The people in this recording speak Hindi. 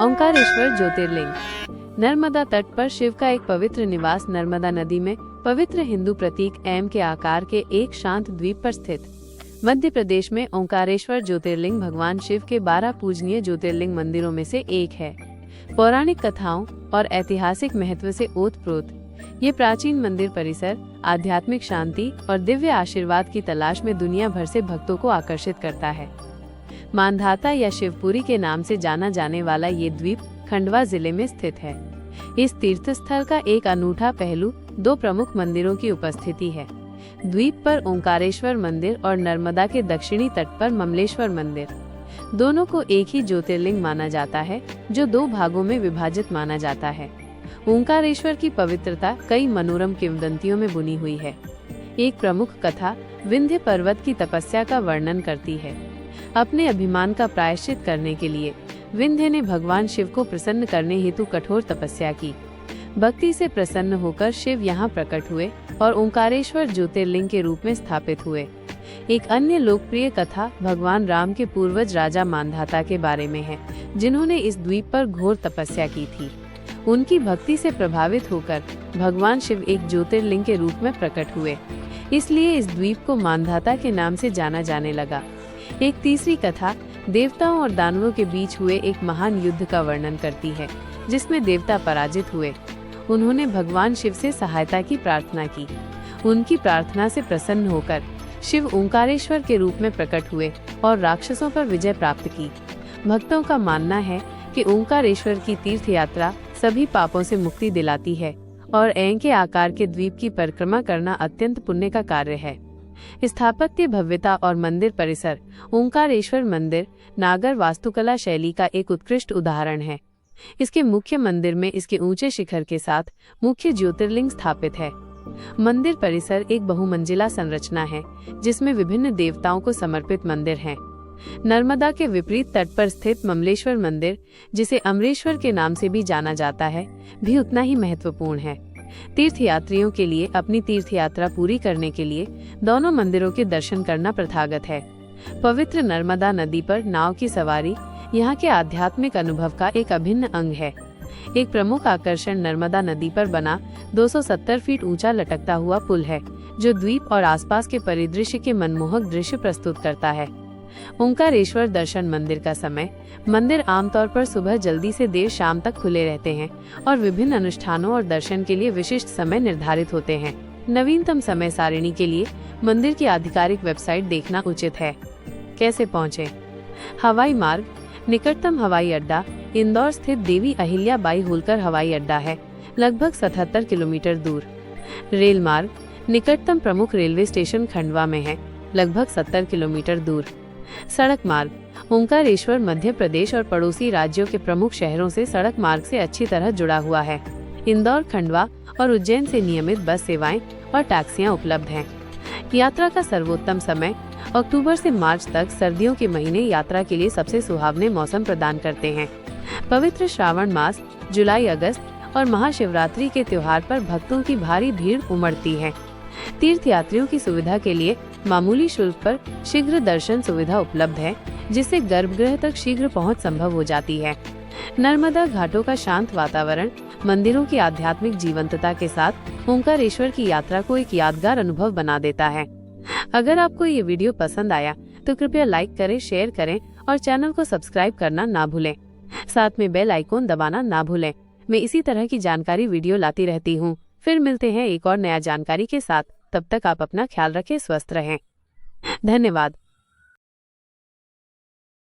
ओंकारेश्वर ज्योतिर्लिंग। नर्मदा तट पर शिव का एक पवित्र निवास नर्मदा नदी में पवित्र हिंदू प्रतीक एम के आकार के एक शांत द्वीप पर स्थित मध्य प्रदेश में ओंकारेश्वर ज्योतिर्लिंग भगवान शिव के 12 पूजनीय ज्योतिर्लिंग मंदिरों में से एक है। पौराणिक कथाओं और ऐतिहासिक महत्व से ओतप्रोत ये प्राचीन मंदिर परिसर आध्यात्मिक शांति और दिव्य आशीर्वाद की तलाश में दुनिया भर से भक्तों को आकर्षित करता है। मांधाता या शिवपुरी के नाम से जाना जाने वाला ये द्वीप खंडवा जिले में स्थित है। इस तीर्थ स्थल का एक अनूठा पहलू 2 प्रमुख मंदिरों की उपस्थिति है। द्वीप पर ओंकारेश्वर मंदिर और नर्मदा के दक्षिणी तट पर ममलेश्वर मंदिर। दोनों को एक ही ज्योतिर्लिंग माना जाता है, जो 2 भागों में विभाजित माना जाता है। ओंकारेश्वर की पवित्रता कई मनोरम किंवदंतियों में बुनी हुई है। एक प्रमुख कथा विंध्य पर्वत की तपस्या का वर्णन करती है। अपने अभिमान का प्रायश्चित करने के लिए विंध्य ने भगवान शिव को प्रसन्न करने हेतु कठोर तपस्या की। भक्ति से प्रसन्न होकर शिव यहाँ प्रकट हुए और ओंकारेश्वर ज्योतिर्लिंग के रूप में स्थापित हुए। एक अन्य लोकप्रिय कथा भगवान राम के पूर्वज राजा मांधाता के बारे में है, जिन्होंने इस द्वीप पर घोर तपस्या की थी। उनकी भक्ति से प्रभावित होकर भगवान शिव एक ज्योतिर्लिंग के रूप में प्रकट हुए, इसलिए इस द्वीप को मांधाता के नाम से जाना जाने लगा। एक तीसरी कथा देवताओं और दानवों के बीच हुए एक महान युद्ध का वर्णन करती है, जिसमें देवता पराजित हुए। उन्होंने भगवान शिव से सहायता की प्रार्थना की। उनकी प्रार्थना से प्रसन्न होकर शिव ओंकारेश्वर के रूप में प्रकट हुए और राक्षसों पर विजय प्राप्त की। भक्तों का मानना है कि ओंकारेश्वर की तीर्थ यात्रा सभी पापों से मुक्ति दिलाती है और एं के आकार के द्वीप की परिक्रमा करना अत्यंत पुण्य का कार्य है। स्थापत्य भव्यता और मंदिर परिसर। ओंकारेश्वर मंदिर नागर वास्तुकला शैली का एक उत्कृष्ट उदाहरण है। इसके मुख्य मंदिर में इसके ऊंचे शिखर के साथ मुख्य ज्योतिर्लिंग स्थापित है। मंदिर परिसर एक बहुमंजिला संरचना है, जिसमें विभिन्न देवताओं को समर्पित मंदिर हैं। नर्मदा के विपरीत तट पर स्थित ममलेश्वर मंदिर, जिसे अमरेश्वर के नाम से भी जाना जाता है, भी उतना ही महत्वपूर्ण है। तीर्थयात्रियों के लिए अपनी तीर्थ यात्रा पूरी करने के लिए दोनों मंदिरों के दर्शन करना प्रथागत है। पवित्र नर्मदा नदी पर नाव की सवारी यहाँ के आध्यात्मिक अनुभव का एक अभिन्न अंग है। एक प्रमुख आकर्षण नर्मदा नदी पर बना 270 फीट ऊंचा लटकता हुआ पुल है, जो द्वीप और आसपास के परिदृश्य के मनमोहक दृश्य प्रस्तुत करता है। ओंकारेश्वर दर्शन मंदिर का समय। मंदिर आमतौर पर सुबह जल्दी से देर शाम तक खुले रहते हैं और विभिन्न अनुष्ठानों और दर्शन के लिए विशिष्ट समय निर्धारित होते हैं। नवीनतम समय सारिणी के लिए मंदिर की आधिकारिक वेबसाइट देखना उचित है। कैसे पहुँचे? हवाई मार्ग। निकटतम हवाई अड्डा इंदौर स्थित देवी अहिल्याबाई होलकर हवाई अड्डा है, लगभग 77 किलोमीटर दूर। रेल मार्ग। निकटतम प्रमुख रेलवे स्टेशन खंडवा में है, लगभग 70 किलोमीटर दूर। सड़क मार्ग। ओंकारेश्वर मध्य प्रदेश और पड़ोसी राज्यों के प्रमुख शहरों से सड़क मार्ग से अच्छी तरह जुड़ा हुआ है। इंदौर, खंडवा और उज्जैन से नियमित बस सेवाएं और टैक्सियां उपलब्ध हैं। यात्रा का सर्वोत्तम समय। अक्टूबर से मार्च तक सर्दियों के महीने यात्रा के लिए सबसे सुहावने मौसम प्रदान करते हैं। पवित्र श्रावण मास, जुलाई, अगस्त और महाशिवरात्रि के त्योहार पर भक्तों की भारी भीड़ उमड़ती है। तीर्थयात्रियों की सुविधा के लिए मामूली शुल्क पर शीघ्र दर्शन सुविधा उपलब्ध है, जिससे गर्भगृह तक शीघ्र पहुंच संभव हो जाती है। नर्मदा घाटों का शांत वातावरण, मंदिरों की आध्यात्मिक जीवंतता के साथ ओंकारेश्वर की यात्रा को एक यादगार अनुभव बना देता है। अगर आपको ये वीडियो पसंद आया तो कृपया लाइक करें, शेयर करें और चैनल को सब्सक्राइब करना ना भूलें। साथ में बेल आइकॉन दबाना ना भूलें। मैं इसी तरह की जानकारी वीडियो लाती रहती हूँ। फिर मिलते हैं एक और नया जानकारी के साथ। तब तक आप अपना ख्याल रखें, स्वस्थ रहें। धन्यवाद।